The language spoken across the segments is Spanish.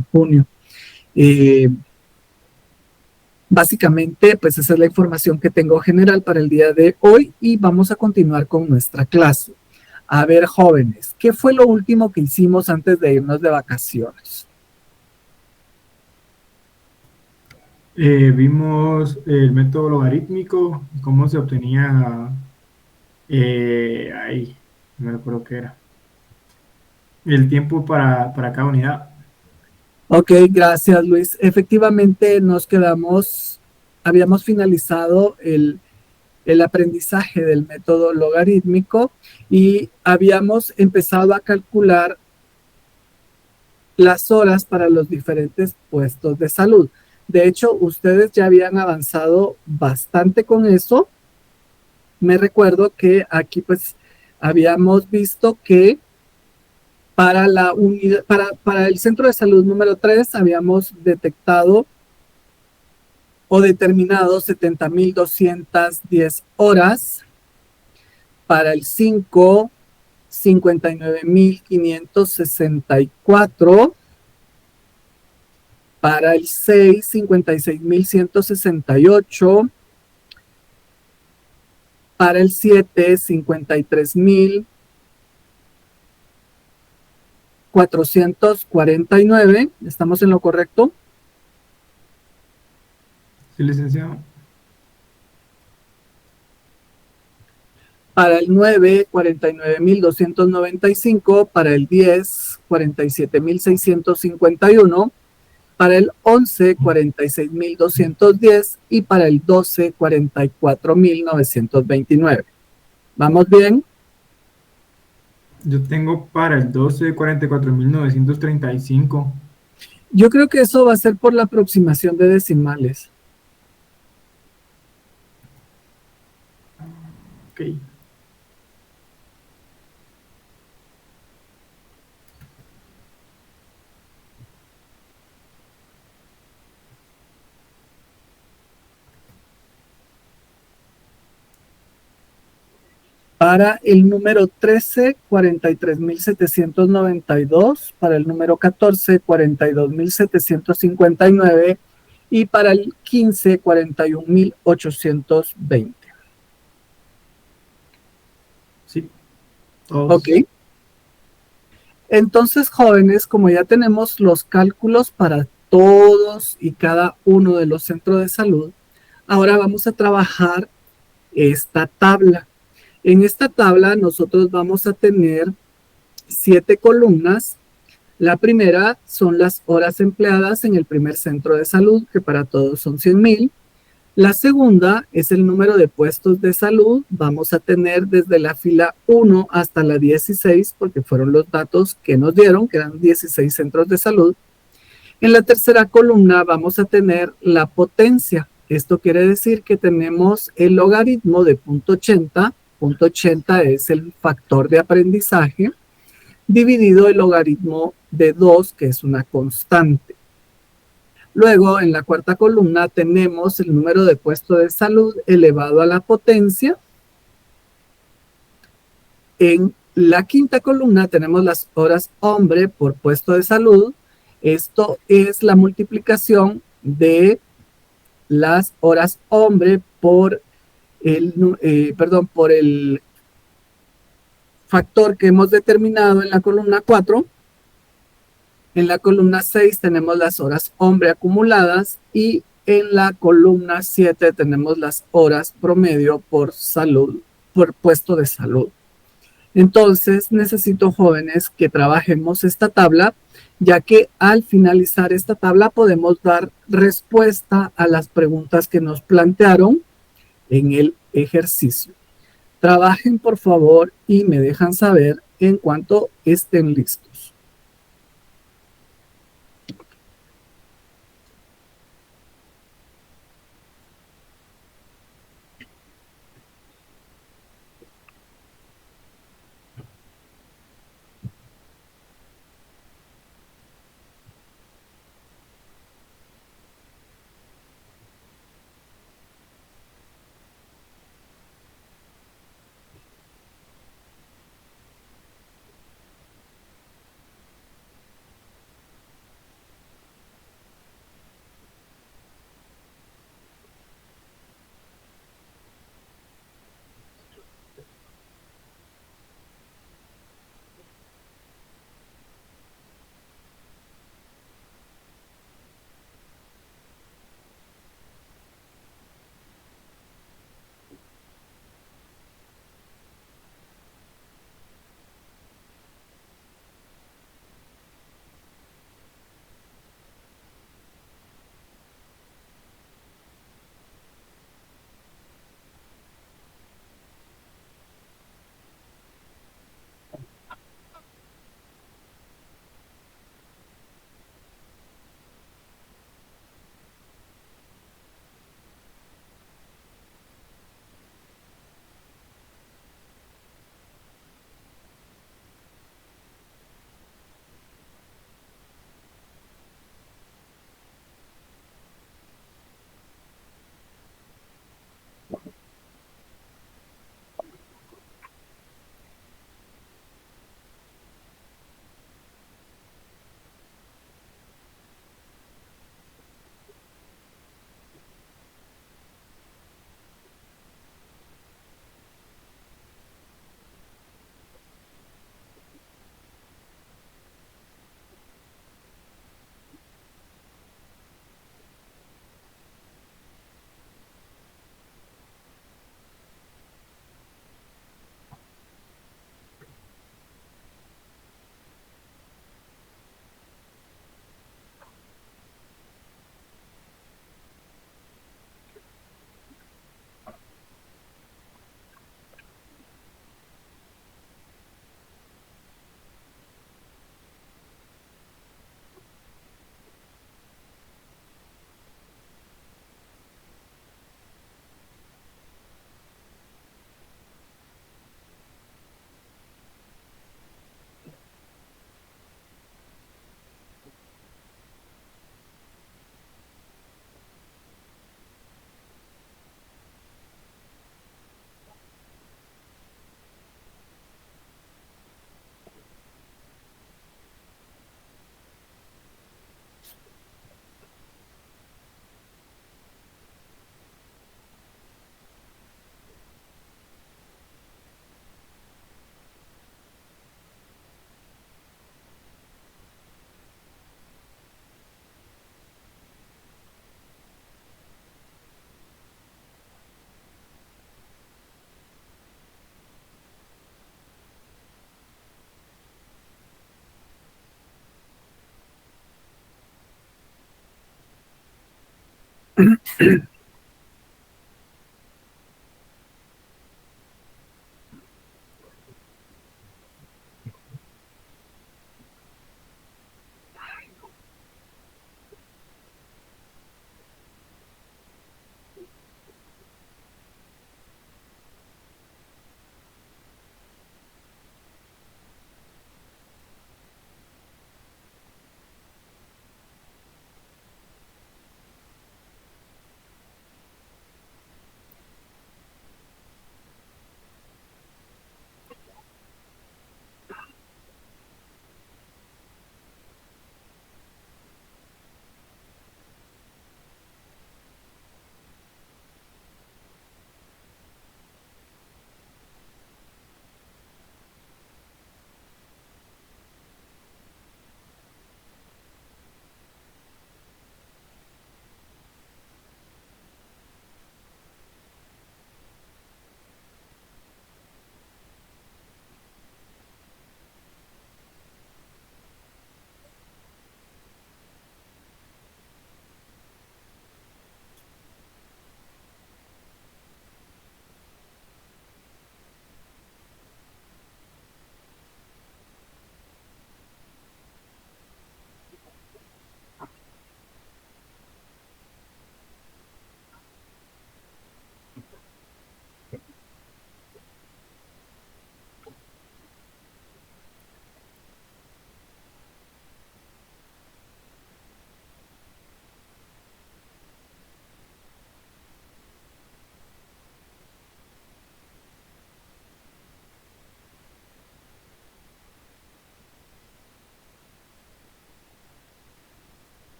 en junio. Eh, Básicamente, pues esa es la información que tengo general para el día de hoy y vamos a continuar con nuestra clase. A ver, jóvenes, ¿qué fue lo último que hicimos antes de irnos de vacaciones? Vimos el método logarítmico y cómo se obtenía, ahí, no me recuerdo qué era, el tiempo para cada unidad. Ok, gracias Luis. Efectivamente nos quedamos, habíamos finalizado el aprendizaje del método logarítmico y habíamos empezado a calcular las horas para los diferentes puestos de salud. De hecho, ustedes ya habían avanzado bastante con eso. Me recuerdo que aquí pues habíamos visto que para la unidad, para el centro de salud número 3 habíamos detectado o determinado 70.210 horas, para el 5 59.564, para el 6 56.168, para el 7 53.449. ¿Estamos en lo correcto? Sí, licenciado. Para el 9 49.295, para el 10 47.651, para el 11 46.210 y para el 12 44.929. ¿Vamos bien? Yo tengo para el 12 44.935. Yo creo que eso va a ser por la aproximación de decimales. Ok. Para el número 13, 43.792, para el número 14, 42.759 y para el 15, 41.820. Sí, Ok. todos. Entonces, jóvenes, como ya tenemos los cálculos para todos y cada uno de los centros de salud, ahora vamos a trabajar esta tabla. En esta tabla nosotros vamos a tener 7 columnas. La primera son las horas empleadas en el primer centro de salud, que para todos son 100.000. La segunda es el número de puestos de salud. Vamos a tener desde la fila 1 hasta la 16, porque fueron los datos que nos dieron, que eran 16 centros de salud. En la tercera columna vamos a tener la potencia. Esto quiere decir que tenemos el logaritmo de 0.80. 0.80 es el factor de aprendizaje, dividido el logaritmo de 2, que es una constante. Luego, en la cuarta columna tenemos el número de puestos de salud elevado a la potencia. En la quinta columna tenemos las horas hombre por puesto de salud. Esto es la multiplicación de las horas hombre por por el factor que hemos determinado en la columna 4. En la columna 6 tenemos las horas hombre acumuladas y en la columna 7 tenemos las horas promedio por salud, por puesto de salud. Entonces necesito, jóvenes, que trabajemos esta tabla, ya que al finalizar esta tabla podemos dar respuesta a las preguntas que nos plantearon en el ejercicio. Trabajen, por favor, y me dejan saber en cuanto estén listos.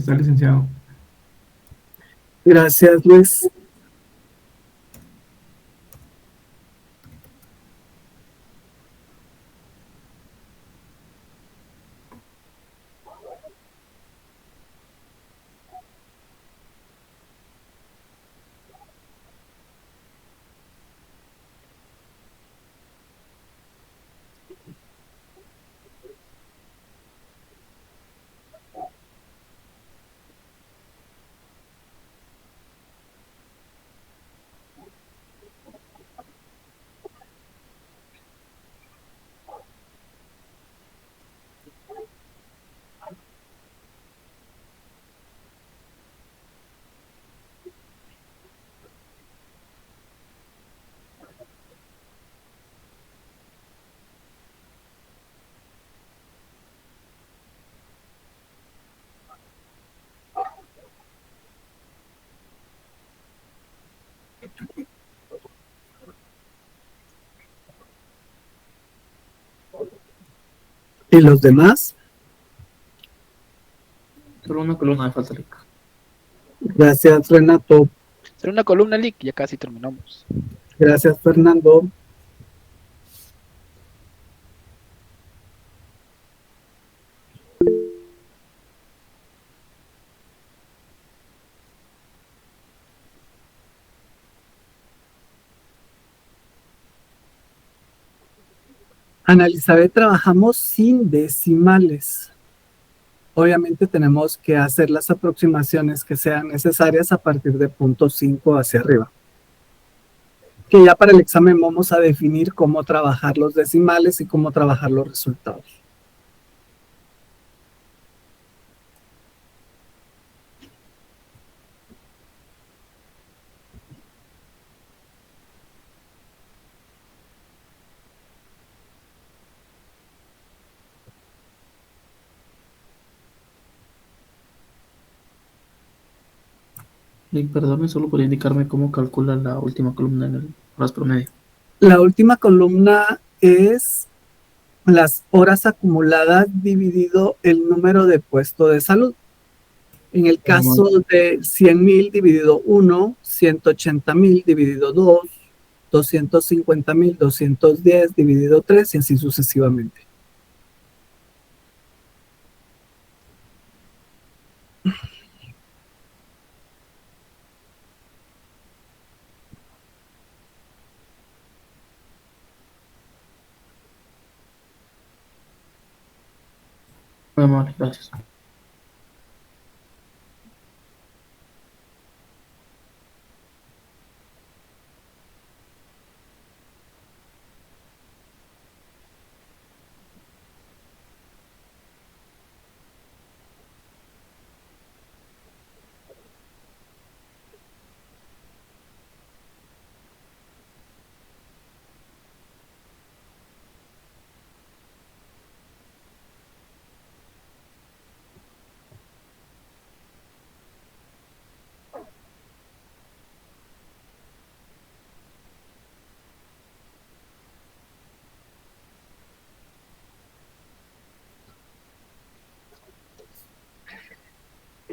Está licenciado. Gracias, Luis. ¿Y los demás? Solo una columna me falta, Lick. Gracias, Renato. Será una columna, Lick, ya casi terminamos. Gracias, Fernando. Ana Elizabeth, trabajamos sin decimales. Obviamente tenemos que hacer las aproximaciones que sean necesarias a partir de punto 5 hacia arriba. Que ya para el examen vamos a definir cómo trabajar los decimales y cómo trabajar los resultados. Lick, perdón, solo podría indicarme cómo calcula la última columna en el horas promedio. La última columna es las horas acumuladas dividido el número de puesto de salud. En el caso de 100,000 dividido 1, 180,000 dividido 2, 250,000, 210 dividido 3 y así sucesivamente. Muy amable, gracias.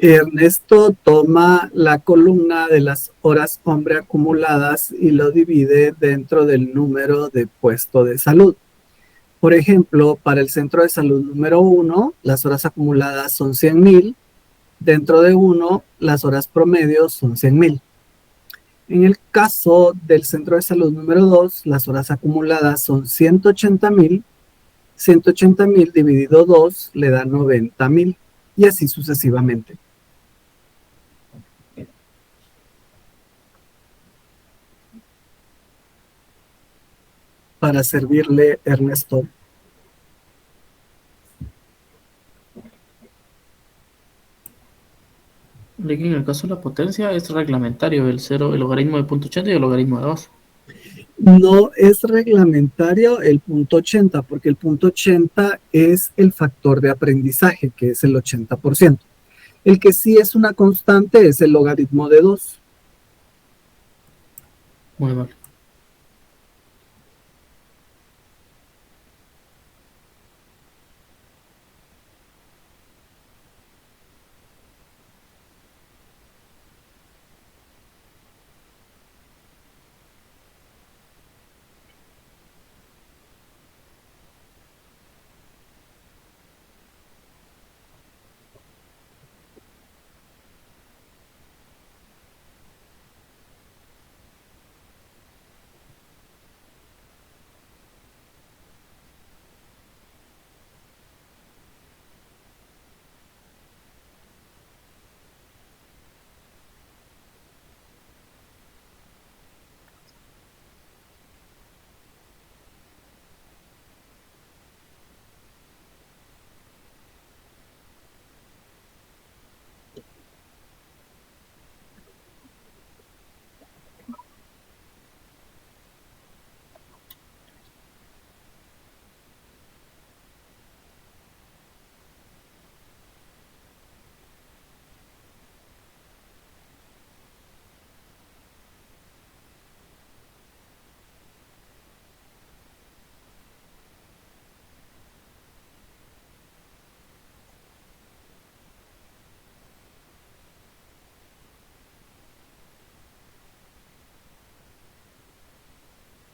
Ernesto toma la columna de las horas hombre acumuladas y lo divide dentro del número de puesto de salud. Por ejemplo, para el centro de salud número 1, las horas acumuladas son 100,000. Dentro de 1, las horas promedio son 100,000. En el caso del centro de salud número 2, las horas acumuladas son 180,000. 180,000 dividido 2 le da 90,000 y así sucesivamente. Para servirle, Ernesto. En el caso de la potencia es reglamentario el logaritmo de 0.80 y el logaritmo de 2. No es reglamentario el punto 80, porque el punto 80 es el factor de aprendizaje, que es el 80%. El que sí es una constante es el logaritmo de 2. Muy mal.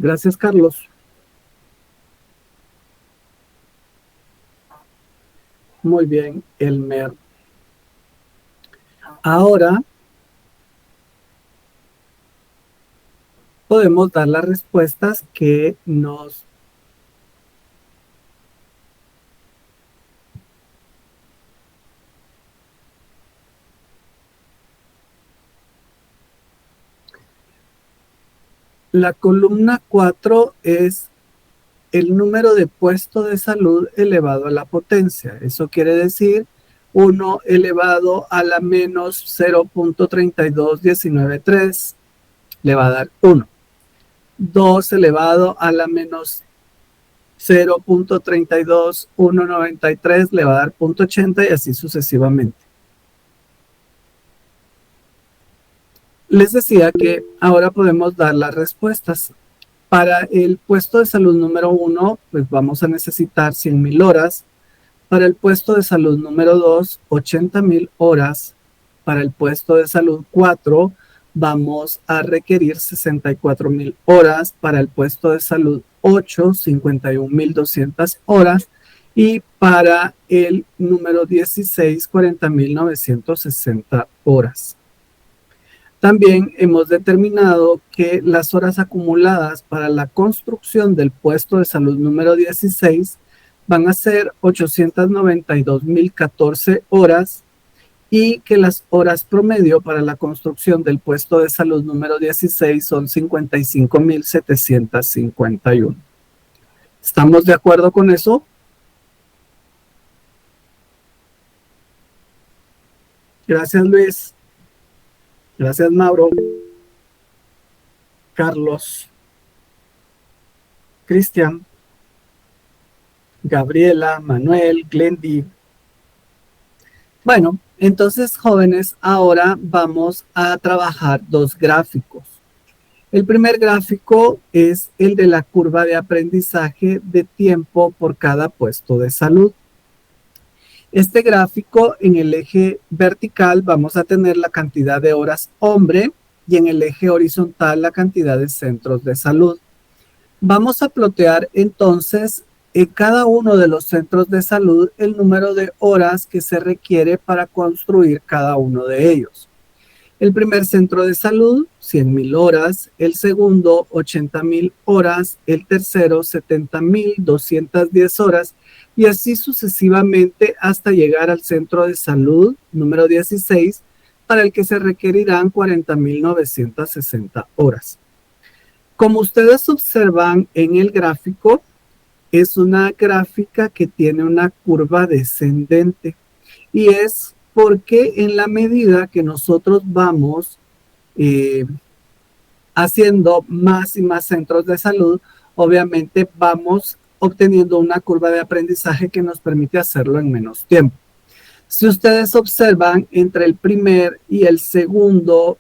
Gracias, Carlos. Muy bien, Elmer. Ahora podemos dar las respuestas que nos la columna 4 es el número de puesto de salud elevado a la potencia. Eso quiere decir 1 elevado a la menos 0.32193 le va a dar 1. 2 elevado a la menos 0.32193 le va a dar 0.80 y así sucesivamente. Les decía que ahora podemos dar las respuestas. Para el puesto de salud número 1, pues vamos a necesitar 100,000 horas. Para el puesto de salud número 2, 80,000 horas. Para el puesto de salud 4, vamos a requerir 64,000 horas. Para el puesto de salud 8, 51,200 horas. Y para el número 16, 40,960 horas. También hemos determinado que las horas acumuladas para la construcción del puesto de salud número 16 van a ser 892.014 horas y que las horas promedio para la construcción del puesto de salud número 16 son 55.751. ¿Estamos de acuerdo con eso? Gracias, Luis. Gracias, Mauro. Carlos. Cristian. Gabriela, Manuel, Glendy. Bueno, entonces, jóvenes, ahora vamos a trabajar dos gráficos. El primer gráfico es el de la curva de aprendizaje de tiempo por cada puesto de salud. Este gráfico, en el eje vertical vamos a tener la cantidad de horas hombre y en el eje horizontal la cantidad de centros de salud. Vamos a plotear entonces en cada uno de los centros de salud el número de horas que se requiere para construir cada uno de ellos. El primer centro de salud, 100.000 horas, el segundo, 80.000 horas, el tercero, 70.210 horas, y así sucesivamente hasta llegar al centro de salud número 16, para el que se requerirán 40.960 horas. Como ustedes observan en el gráfico, es una gráfica que tiene una curva descendente y es porque en la medida que nosotros vamos haciendo más y más centros de salud, obviamente vamos obteniendo una curva de aprendizaje que nos permite hacerlo en menos tiempo. Si ustedes observan, entre el primer y el segundo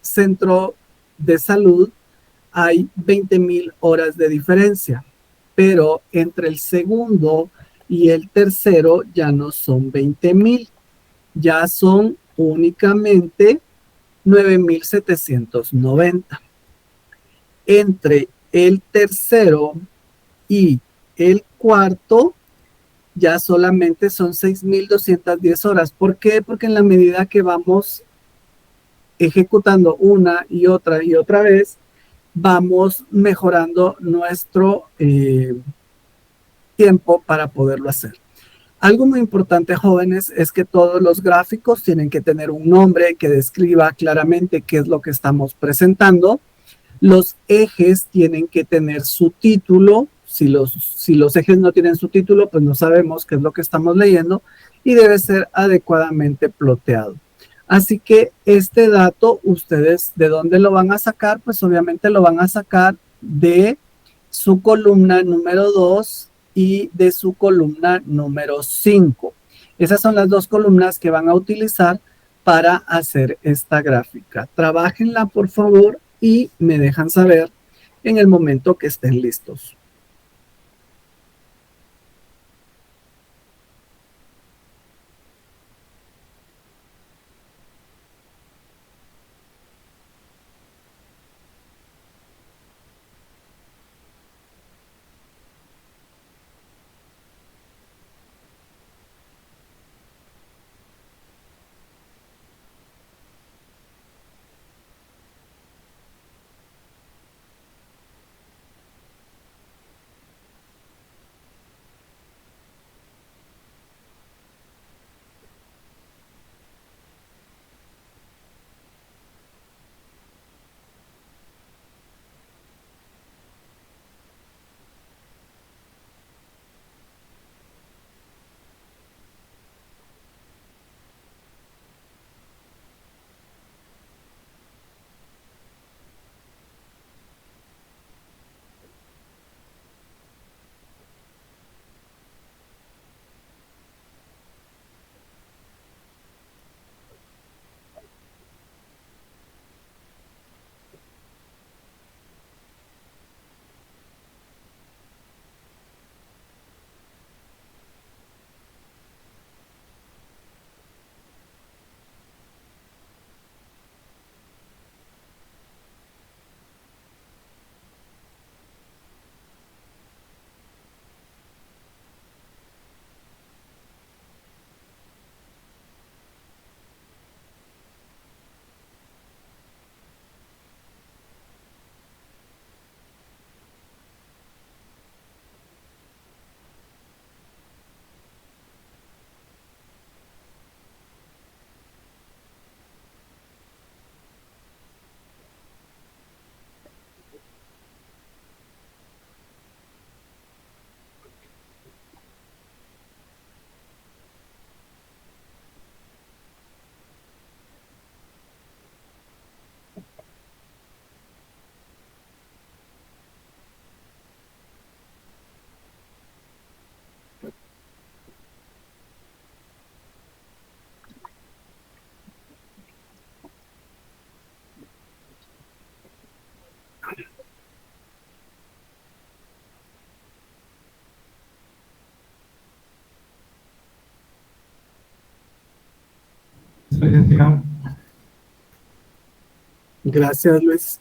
centro de salud hay 20.000 horas de diferencia, pero entre el segundo y el tercero ya no son 20.000, ya son únicamente 9.790. Entre el tercero y el cuarto ya solamente son 6.210 horas. ¿Por qué? Porque en la medida que vamos ejecutando una y otra vez, vamos mejorando nuestro tiempo para poderlo hacer. Algo muy importante, jóvenes, es que todos los gráficos tienen que tener un nombre que describa claramente qué es lo que estamos presentando. Los ejes tienen que tener su título. Si los ejes no tienen su título, pues no sabemos qué es lo que estamos leyendo y debe ser adecuadamente ploteado. Así que este dato, ¿ustedes de dónde lo van a sacar? Pues obviamente lo van a sacar de su columna número 2 y de su columna número 5. Esas son las dos columnas que van a utilizar para hacer esta gráfica. Trabájenla, por favor, y me dejan saber en el momento que estén listos. Licenciado. Gracias, Luis.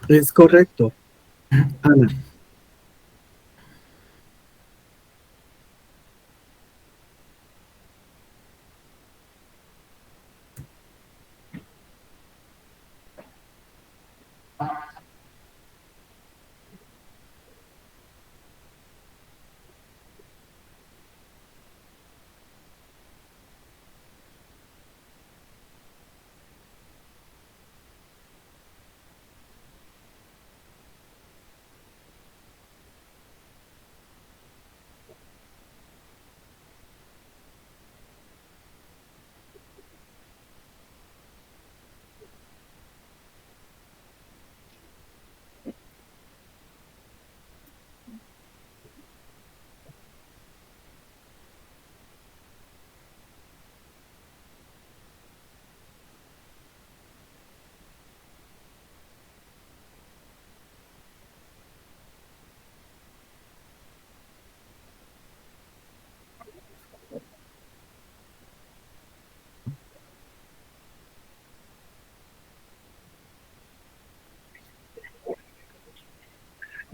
Es correcto, Ana.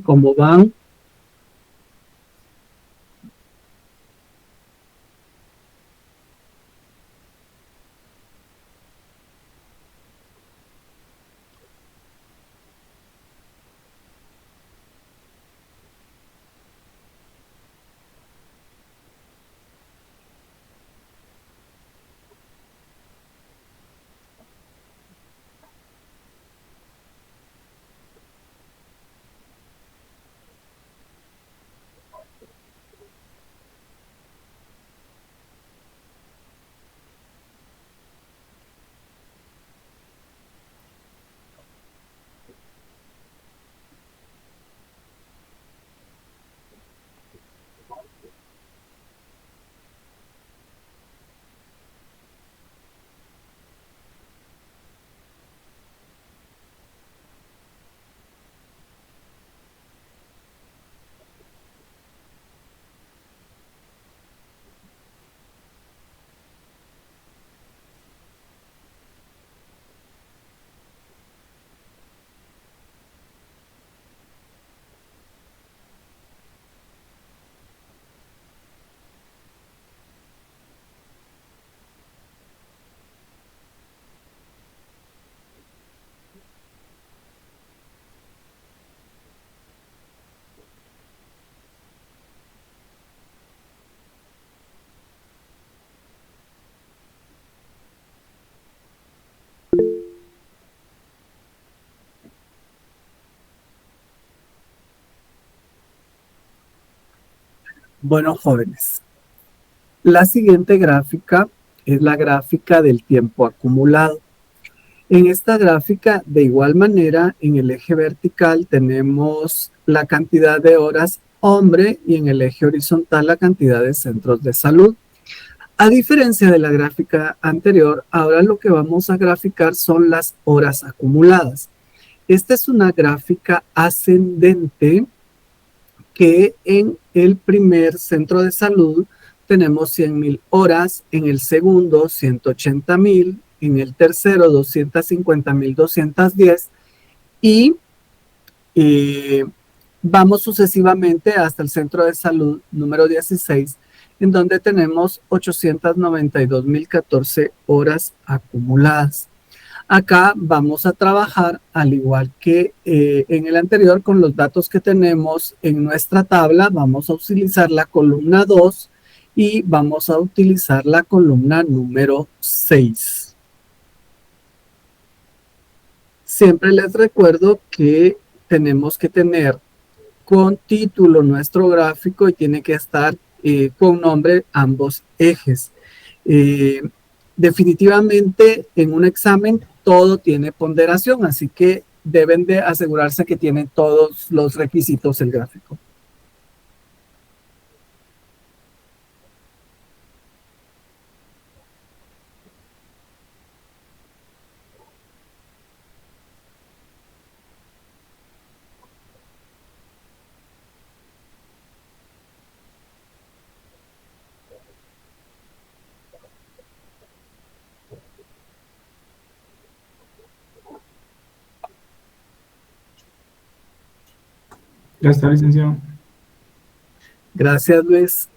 ¿Cómo van? Bueno, jóvenes, la siguiente gráfica es la gráfica del tiempo acumulado. En esta gráfica, de igual manera, en el eje vertical tenemos la cantidad de horas hombre y en el eje horizontal la cantidad de centros de salud. A diferencia de la gráfica anterior, ahora lo que vamos a graficar son las horas acumuladas. Esta es una gráfica ascendente que en el primer centro de salud tenemos 100,000 horas, en el segundo 180,000, en el tercero 250,210 y vamos sucesivamente hasta el centro de salud número 16, en donde tenemos 892,014 horas acumuladas. Acá vamos a trabajar, al igual que en el anterior, con los datos que tenemos en nuestra tabla. Vamos a utilizar la columna 2 y vamos a utilizar la columna número 6. Siempre les recuerdo que tenemos que tener con título nuestro gráfico y tiene que estar con nombre ambos ejes. Definitivamente en un examen todo tiene ponderación, así que deben de asegurarse que tienen todos los requisitos el gráfico. Ya está, licenciado. Gracias, Luis.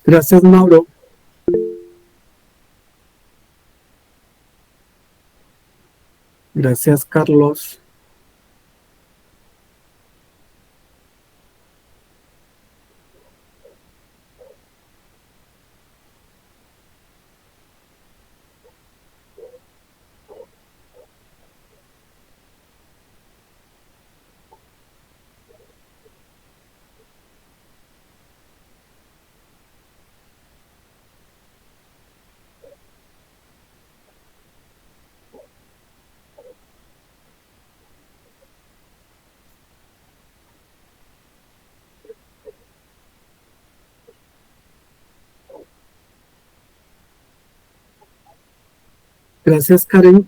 Gracias, Mauro. Gracias, Carlos. Gracias, Karen.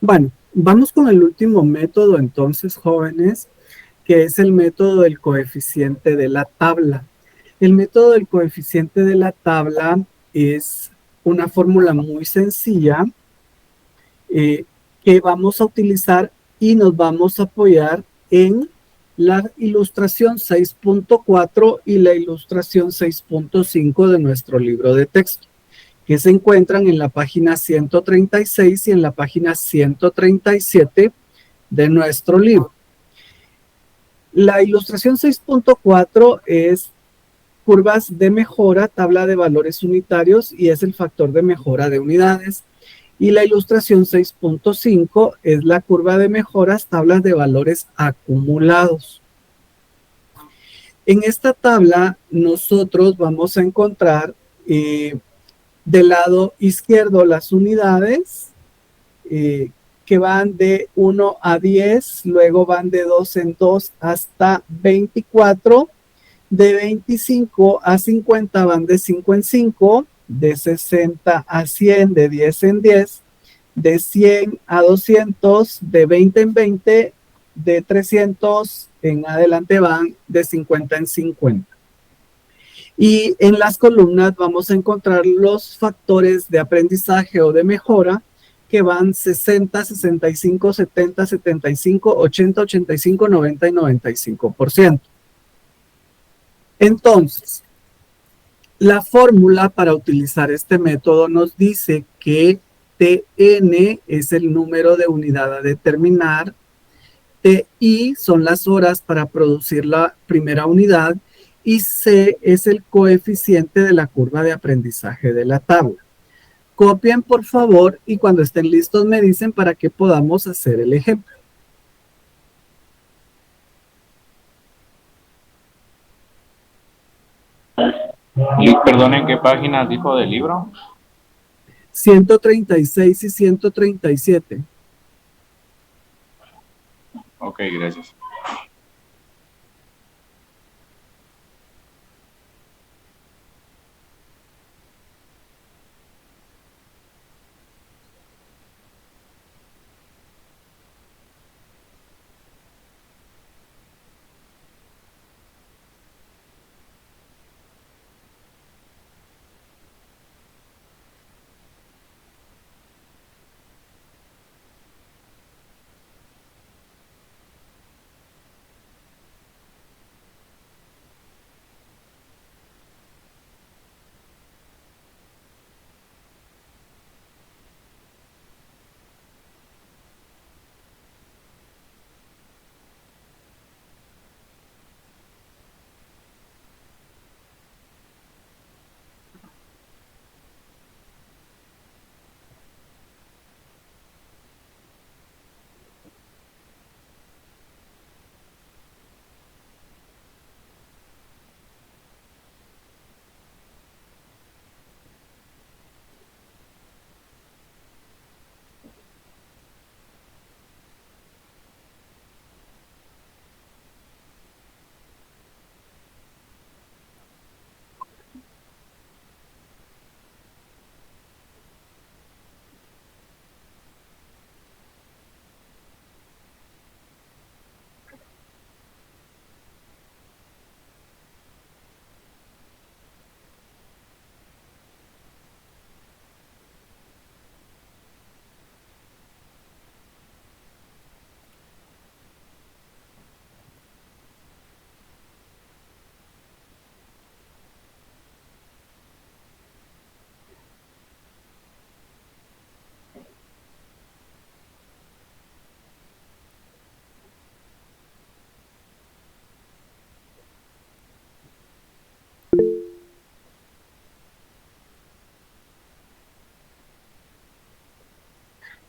Bueno, vamos con el último método entonces, jóvenes, que es el método del coeficiente de la tabla. El método del coeficiente de la tabla es una fórmula muy sencilla que vamos a utilizar y nos vamos a apoyar en la ilustración 6.4 y la ilustración 6.5 de nuestro libro de texto, que se encuentran en la página 136 y en la página 137 de nuestro libro. La ilustración 6.4 es curvas de mejora, tabla de valores unitarios y es el factor de mejora de unidades. Y la ilustración 6.5 es la curva de mejoras, tablas de valores acumulados. En esta tabla nosotros vamos a encontrar del lado izquierdo las unidades que van de 1 a 10, luego van de 2 en 2 hasta 24, de 25 a 50 van de 5 en 5, de 60 a 100 de 10 en 10, de 100 a 200 de 20 en 20, de 300 en adelante van de 50 en 50. Y en las columnas vamos a encontrar los factores de aprendizaje o de mejora que van 60, 65, 70, 75, 80, 85, 90 y 95%. Entonces, la fórmula para utilizar este método nos dice que Tn es el número de unidad a determinar, Ti son las horas para producir la primera unidad y C es el coeficiente de la curva de aprendizaje de la tabla. Copien, por favor, y cuando estén listos me dicen para que podamos hacer el ejemplo. Y perdone, ¿qué páginas dijo del libro? 136 y 137. Ok, gracias.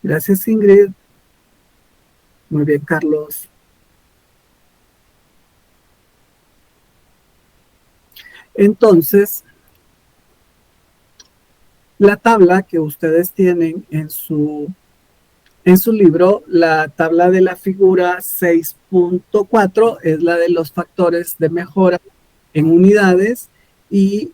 Gracias, Ingrid. Muy bien, Carlos. Entonces, la tabla que ustedes tienen en su libro, la tabla de la figura 6.4 es la de los factores de mejora en unidades, y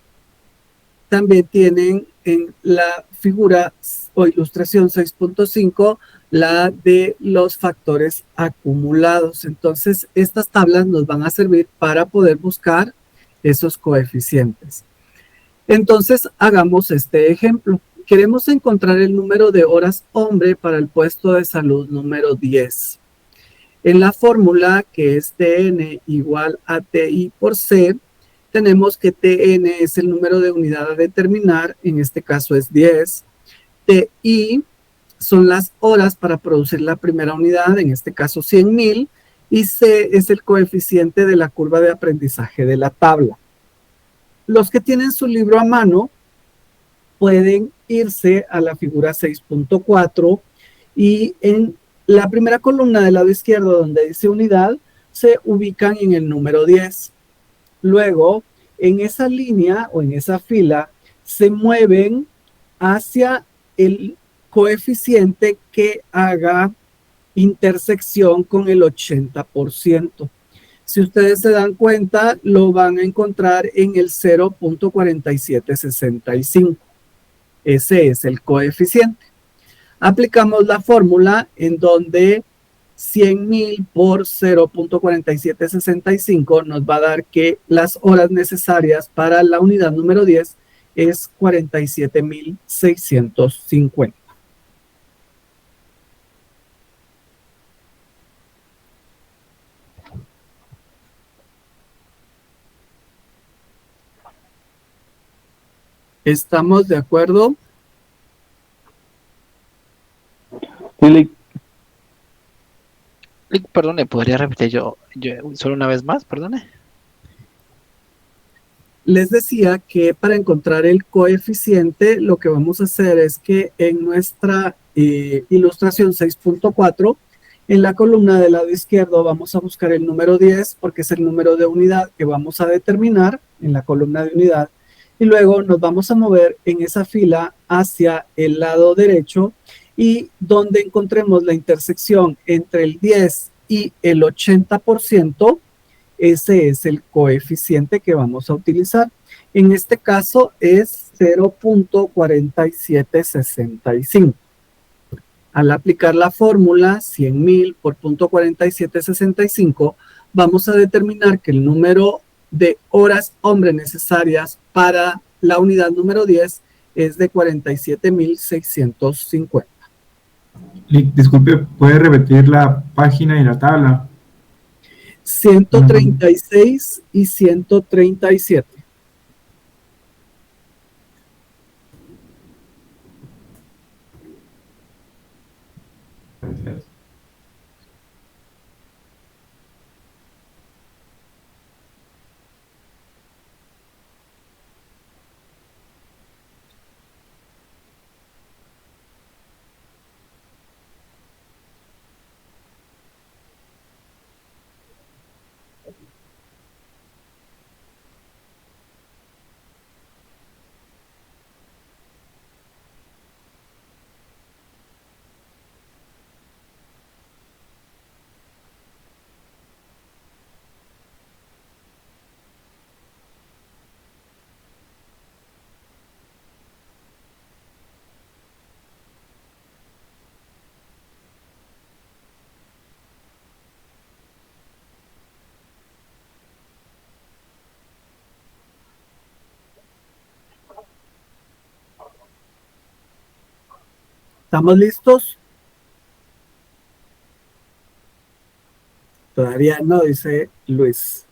también tienen en la figura o ilustración 6.5 la de los factores acumulados. Entonces, estas tablas nos van a servir para poder buscar esos coeficientes. Entonces, hagamos este ejemplo. Queremos encontrar el número de horas hombre para el puesto de salud número 10. En la fórmula, que es Tn igual a Ti por C, tenemos que Tn es el número de unidad a determinar, en este caso es 10. Ti son las horas para producir la primera unidad, en este caso 100,000, y C es el coeficiente de la curva de aprendizaje de la tabla. Los que tienen su libro a mano pueden irse a la figura 6.4 y en la primera columna del lado izquierdo donde dice unidad se ubican en el número 10. Luego, en esa línea o en esa fila se mueven hacia el coeficiente que haga intersección con el 80%. Si ustedes se dan cuenta, lo van a encontrar en el 0.4765. Ese es el coeficiente. Aplicamos la fórmula en donde 100,000 por 0.4765 nos va a dar que las horas necesarias para la unidad número 10 es 47,650. ¿Estamos de acuerdo? Perdone, ¿podría repetir yo solo una vez más? Perdone. Les decía que para encontrar el coeficiente, lo que vamos a hacer es que en nuestra ilustración 6.4, en la columna del lado izquierdo vamos a buscar el número 10, porque es el número de unidad que vamos a determinar en la columna de unidad, y luego nos vamos a mover en esa fila hacia el lado derecho y donde encontremos la intersección entre el 10 y el 80%, ese es el coeficiente que vamos a utilizar. En este caso es 0.4765. Al aplicar la fórmula 100.000 por 0.4765, vamos a determinar que el número de horas hombre necesarias para la unidad número 10 es de 47.650. Disculpe, ¿puede repetir la página y la tabla? 136 y 137. Gracias. ¿Estamos listos? Todavía no, dice Luis.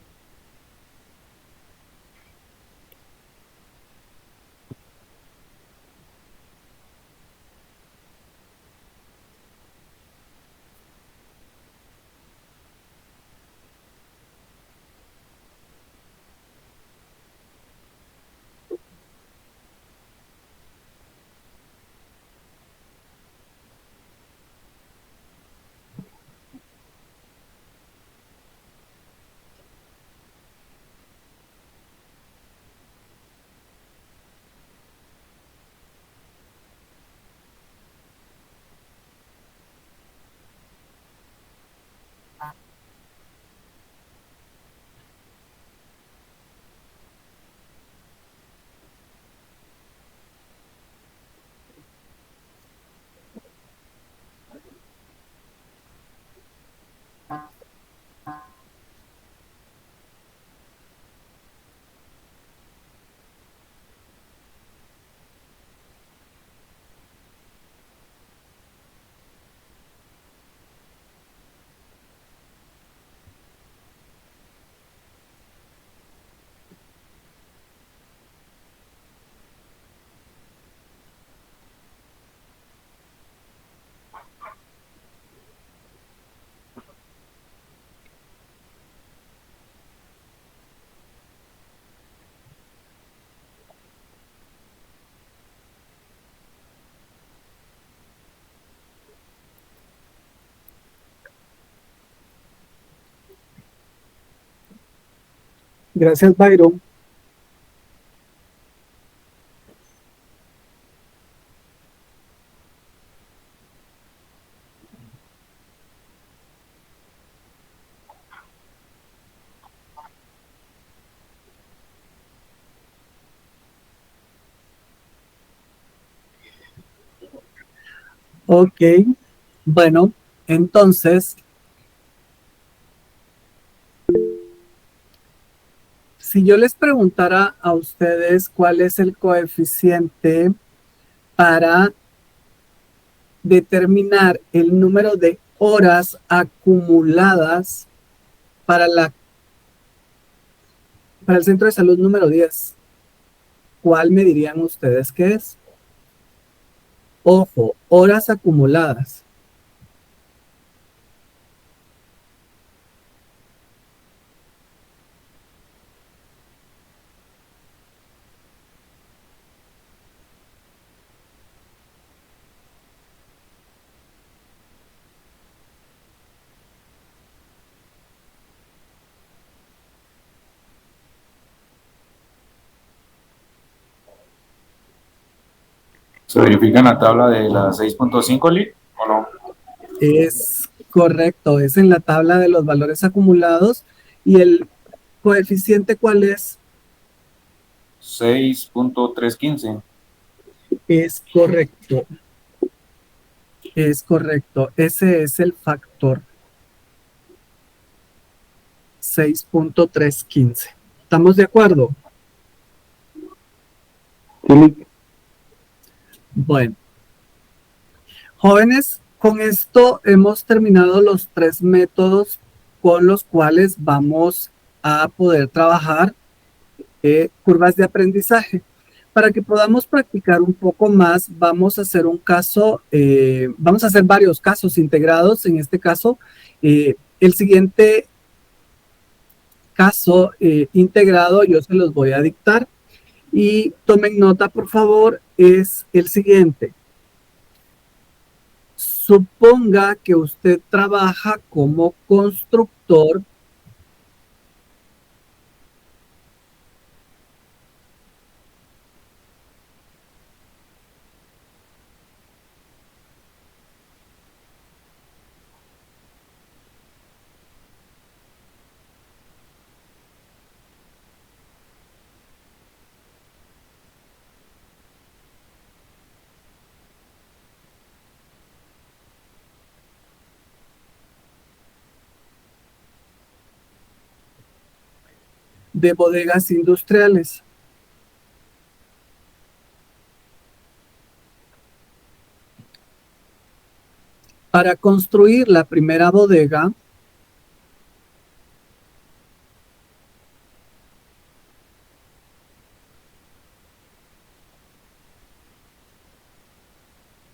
Gracias, Byron. Ok, bueno, entonces, si yo les preguntara a ustedes cuál es el coeficiente para determinar el número de horas acumuladas para para el centro de salud número 10, ¿cuál me dirían ustedes que es? Ojo, horas acumuladas. ¿Se verifica en la tabla de la 6.5, Lee, o no? Es correcto, es en la tabla de los valores acumulados y el coeficiente, ¿cuál es? 6.315. Es correcto, es correcto. Ese es el factor 6.315. ¿Estamos de acuerdo? Bueno, jóvenes, con esto hemos terminado los tres métodos con los cuales vamos a poder trabajar curvas de aprendizaje. Para que podamos practicar un poco más, vamos a hacer un caso, vamos a hacer varios casos integrados. En este caso, el siguiente caso integrado yo se los voy a dictar y tomen nota, por favor, es el siguiente. Suponga que usted trabaja como constructor de bodegas industriales. Para construir la primera bodega,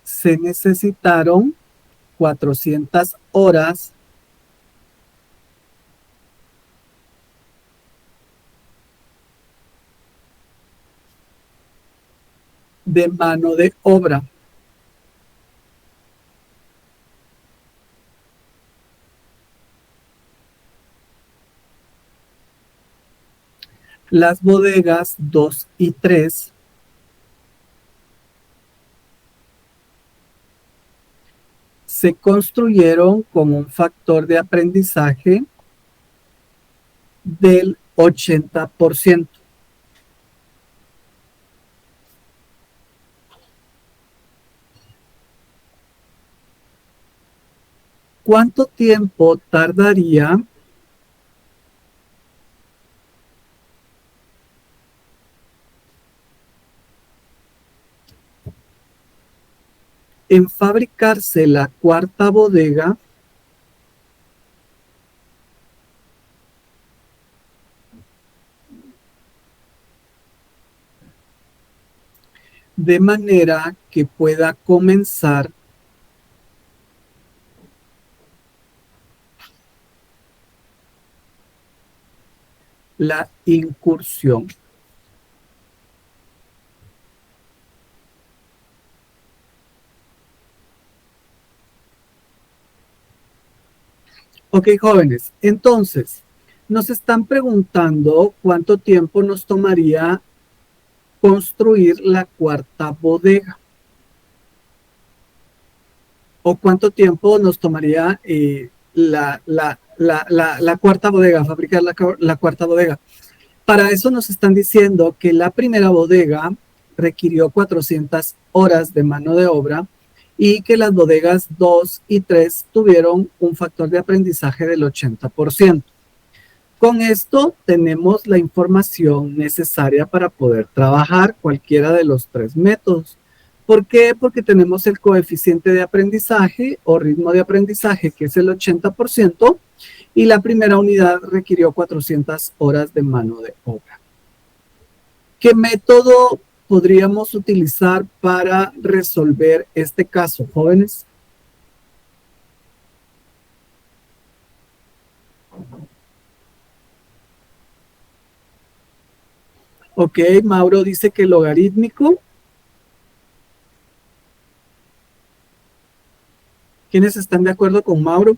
se necesitaron 400 horas de mano de obra. Las bodegas 2 y 3 se construyeron con un factor de aprendizaje del 80%. ¿Cuánto tiempo tardaría en fabricarse la cuarta bodega de manera que pueda comenzar la incursión? Ok, jóvenes, entonces nos están preguntando cuánto tiempo nos tomaría construir la cuarta bodega o cuánto tiempo nos tomaría la cuarta bodega, fabricar la cuarta bodega. Para eso nos están diciendo que la primera bodega requirió 400 horas de mano de obra y que las bodegas 2 y 3 tuvieron un factor de aprendizaje del 80%. Con esto tenemos la información necesaria para poder trabajar cualquiera de los tres métodos. ¿Por qué? Porque tenemos el coeficiente de aprendizaje o ritmo de aprendizaje, que es el 80%, y la primera unidad requirió 400 horas de mano de obra. ¿Qué método podríamos utilizar para resolver este caso, jóvenes? Ok, Mauro dice que logarítmico. ¿Quiénes están de acuerdo con Mauro?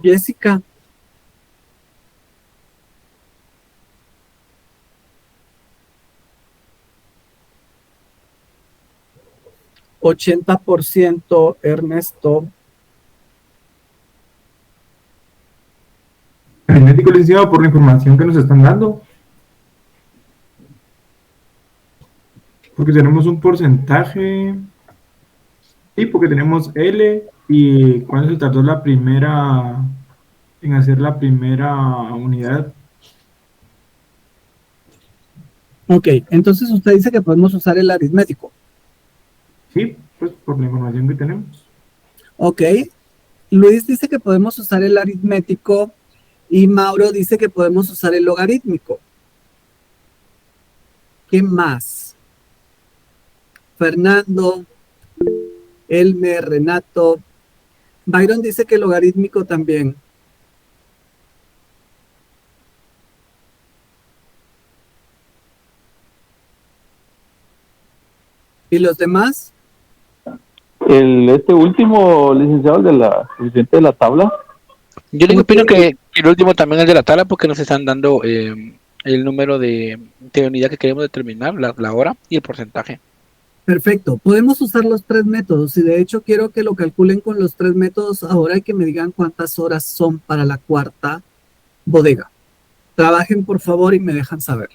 Jessica. ¿80% Ernesto? Aritmético, licenciado, por la información que nos están dando. Porque tenemos un porcentaje. Sí, porque tenemos L y cuándo se tardó la primera en hacer la primera unidad. Ok, entonces usted dice que podemos usar el aritmético. Sí, pues por la información que tenemos. Ok, Luis dice que podemos usar el aritmético y Mauro dice que podemos usar el logarítmico. ¿Qué más? Fernando, Elmer, Renato. Byron dice que el logarítmico también. ¿Y los demás? Este último, licenciado, el presidente de la tabla. Yo le opino que el último también es de la tabla porque nos están dando el número de unidad que queremos determinar, la hora y el porcentaje. Perfecto, podemos usar los tres métodos y de hecho quiero que lo calculen con los tres métodos ahora y que me digan cuántas horas son para la cuarta bodega. Trabajen por favor y me dejan saber.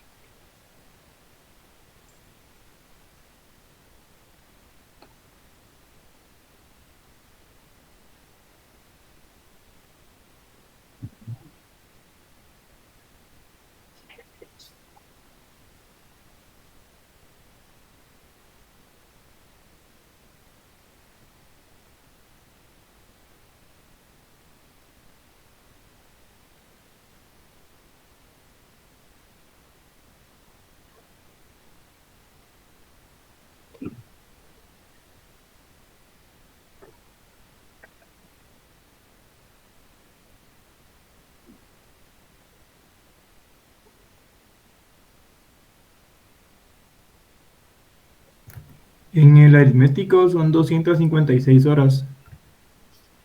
En el aritmético son 256 horas.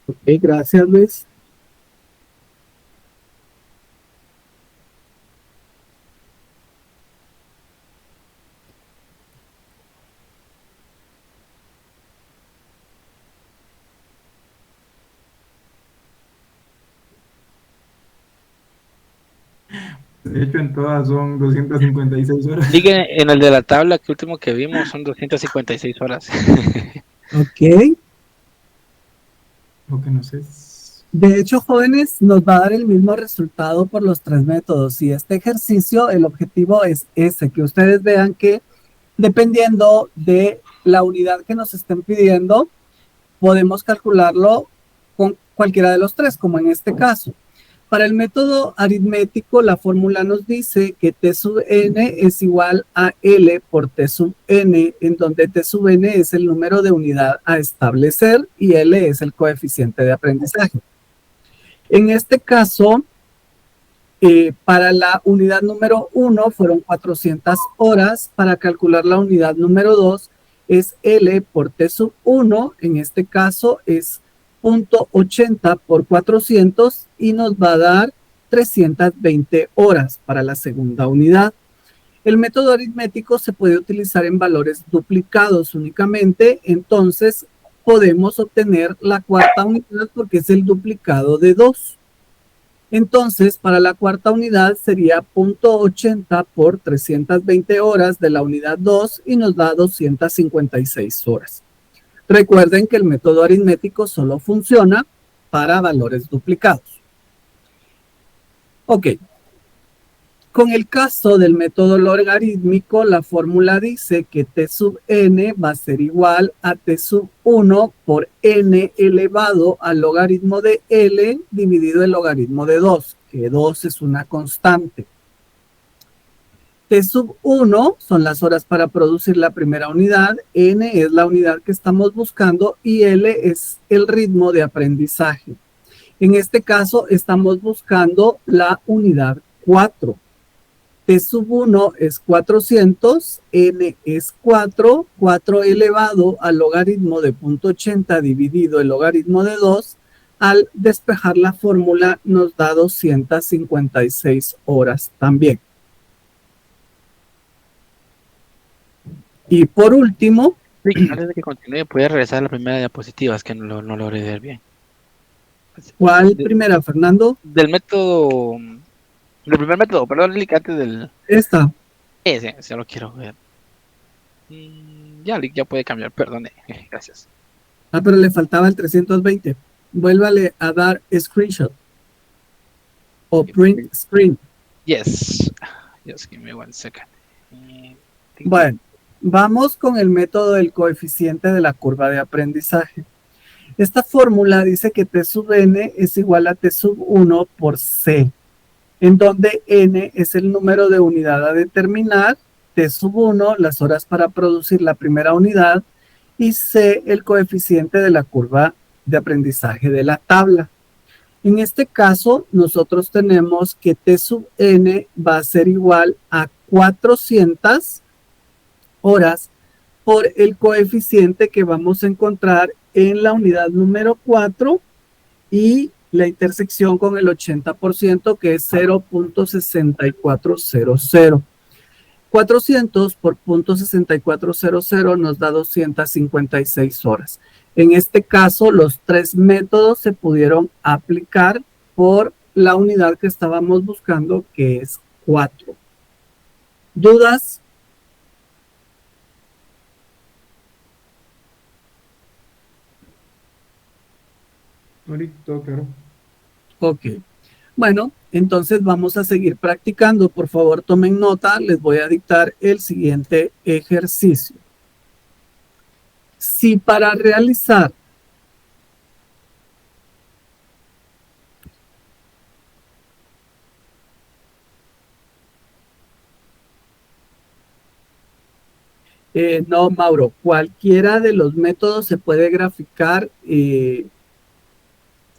Ok, gracias Luis. De hecho, en todas son 256 horas. Diga en el de la tabla que último que vimos son 256 horas. Ok. Lo que no sé. De hecho, jóvenes, nos va a dar el mismo resultado por los tres métodos. Y este ejercicio, el objetivo es ese, que ustedes vean que dependiendo de la unidad que nos estén pidiendo, podemos calcularlo con cualquiera de los tres, como en este caso. Para el método aritmético, la fórmula nos dice que T sub n es igual a L por T sub n, en donde T sub n es el número de unidad a establecer y L es el coeficiente de aprendizaje. En este caso, para la unidad número 1 fueron 400 horas. Para calcular la unidad número 2 es L por T sub 1. En este caso es 0.80 por 400 y nos va a dar 320 horas para la segunda unidad. El método aritmético se puede utilizar en valores duplicados únicamente, entonces podemos obtener la cuarta unidad porque es el duplicado de 2. Entonces, para la cuarta unidad sería 0.80 por 320 horas de la unidad 2 y nos da 256 horas. Recuerden que el método aritmético solo funciona para valores duplicados. Ok. Con el caso del método logarítmico, la fórmula dice que T sub n va a ser igual a T sub 1 por n elevado al logaritmo de L dividido el logaritmo de 2, que 2 es una constante. T sub 1 son las horas para producir la primera unidad, n es la unidad que estamos buscando y L es el ritmo de aprendizaje. En este caso estamos buscando la unidad 4. T sub 1 es 400, n es 4, 4 elevado al logaritmo de 0.80 dividido el logaritmo de 2, al despejar la fórmula nos da 256 horas también. Y por último, Sí, antes de que continúe, puede regresar a la primera diapositiva, es que no logré ver bien. ¿cuál primera, Fernando? Del método, del primer método, perdón, Lick, antes del... Esta. Ese lo quiero ver. Ya, Lick, ya puede cambiar, perdone. Gracias. Ah, pero le faltaba el 320. Vuélvale a dar screenshot o print screen. Yes. Just give me 1 second. Bueno, vamos con el método del coeficiente de la curva de aprendizaje. Esta fórmula dice que T sub n es igual a T sub 1 por C, en donde n es el número de unidad a determinar, T sub 1 las horas para producir la primera unidad y C el coeficiente de la curva de aprendizaje de la tabla. En este caso, nosotros tenemos que T sub n va a ser igual a 400 horas por el coeficiente que vamos a encontrar en la unidad número 4 y la intersección con el 80% que es 0.6400. 400 por 0.6400 nos da 256 horas. En este caso, los tres métodos se pudieron aplicar por la unidad que estábamos buscando, que es 4. ¿Dudas? Ahorita, todo claro. Ok. Bueno, entonces vamos a seguir practicando. Por favor, tomen nota. Les voy a dictar el siguiente ejercicio. Si para realizar no, Mauro, cualquiera de los métodos se puede graficar,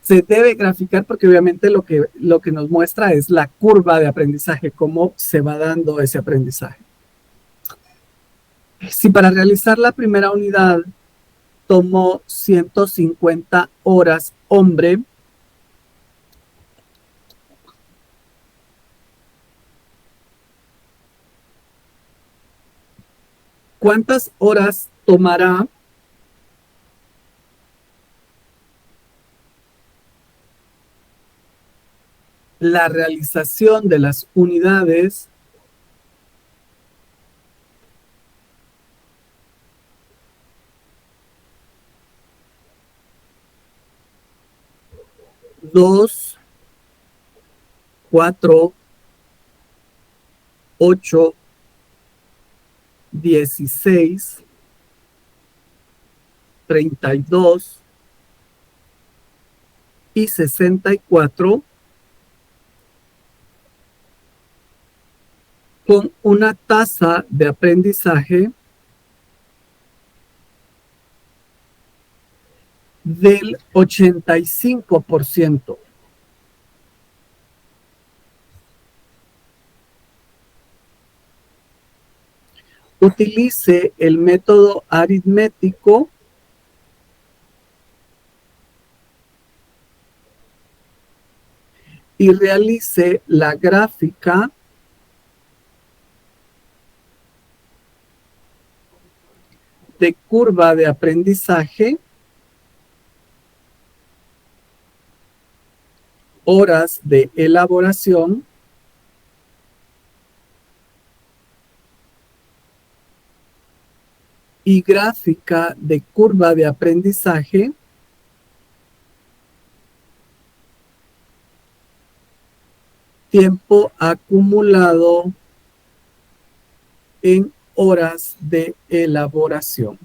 se debe graficar porque obviamente lo que nos muestra es la curva de aprendizaje, cómo se va dando ese aprendizaje. Si para realizar la primera unidad tomó 150 horas hombre, ¿cuántas horas tomará la realización de las unidades dos, 4, 8, 16, 32 y 64 con una tasa de aprendizaje del 85%. Utilice el método aritmético y realice la gráfica de curva de aprendizaje, horas de elaboración y gráfica de curva de aprendizaje tiempo acumulado en horas de elaboración.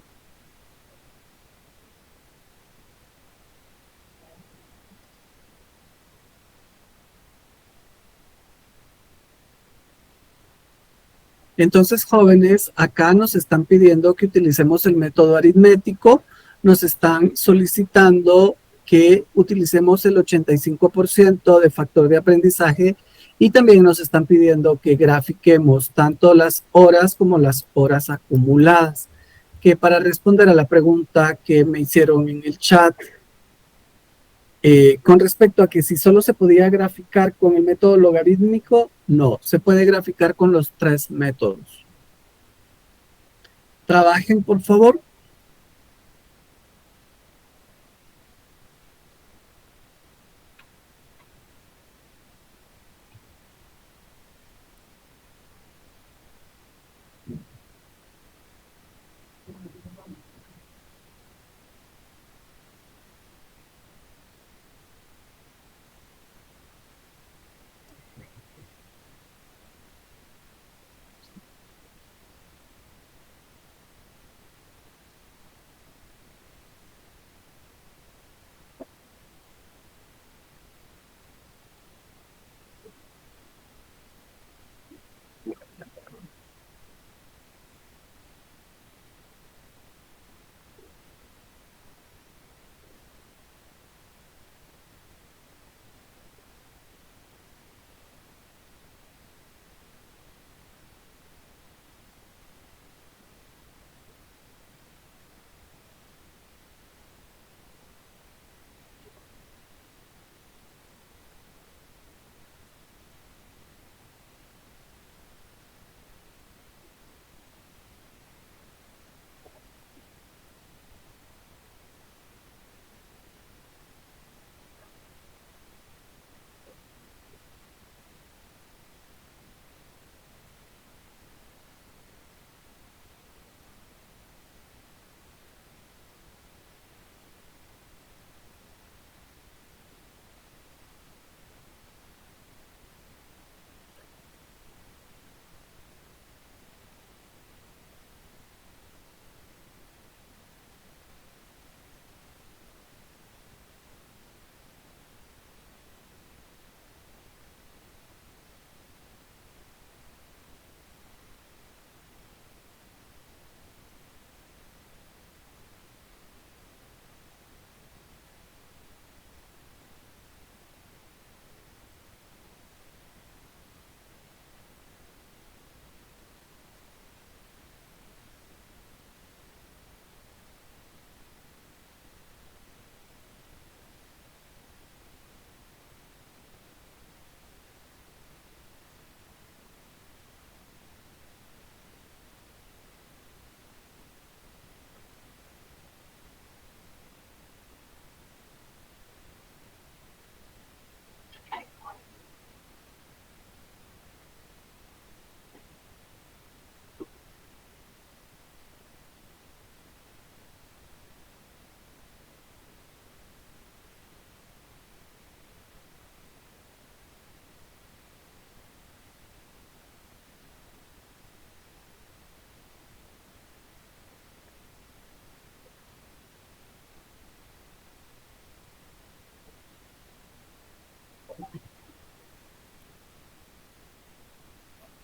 Entonces, jóvenes, acá nos están pidiendo que utilicemos el método aritmético, nos están solicitando que utilicemos el 85% de factor de aprendizaje y también nos están pidiendo que grafiquemos tanto las horas como las horas acumuladas. Que para responder a la pregunta que me hicieron en el chat, Con respecto a que si solo se podía graficar con el método logarítmico, no, se puede graficar con los 3 métodos. Trabajen, por favor.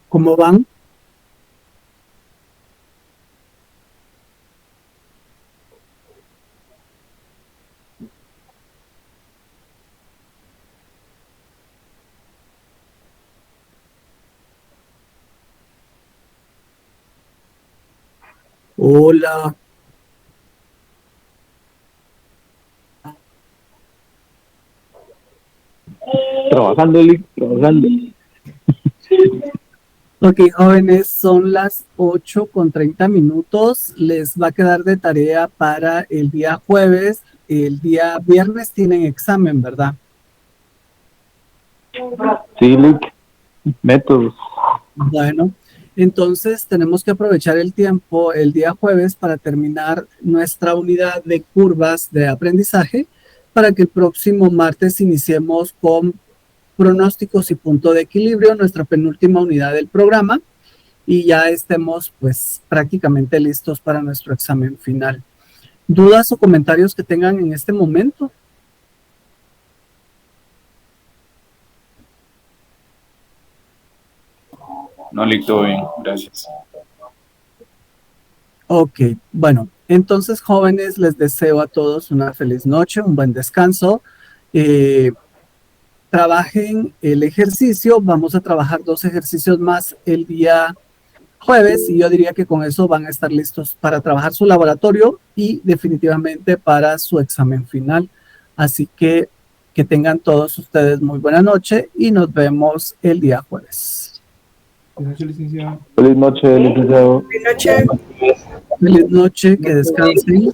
¿Cómo van? Hola. Trabajando, Lick, trabajando. Ok, jóvenes, son las 8:30. Les va a quedar de tarea para el día jueves. El día viernes tienen examen, ¿verdad? Sí, Lick. Métodos. Bueno, entonces tenemos que aprovechar el tiempo el día jueves para terminar nuestra unidad de curvas de aprendizaje para que el próximo martes iniciemos con pronósticos y punto de equilibrio, nuestra penúltima unidad del programa, y ya estemos pues prácticamente listos para nuestro examen final. ¿Dudas o comentarios que tengan en este momento? No, Lick, todo bien, gracias. Ok, bueno, entonces jóvenes, les deseo a todos una feliz noche, un buen descanso. Trabajen el ejercicio, vamos a trabajar 2 ejercicios más el día jueves y yo diría que con eso van a estar listos para trabajar su laboratorio y definitivamente para su examen final. Así que Que tengan todos ustedes muy buena noche y nos vemos el día jueves. Buenas noches, licenciado. Feliz noche, licenciado. Buenas noches. Feliz noche, que descansen.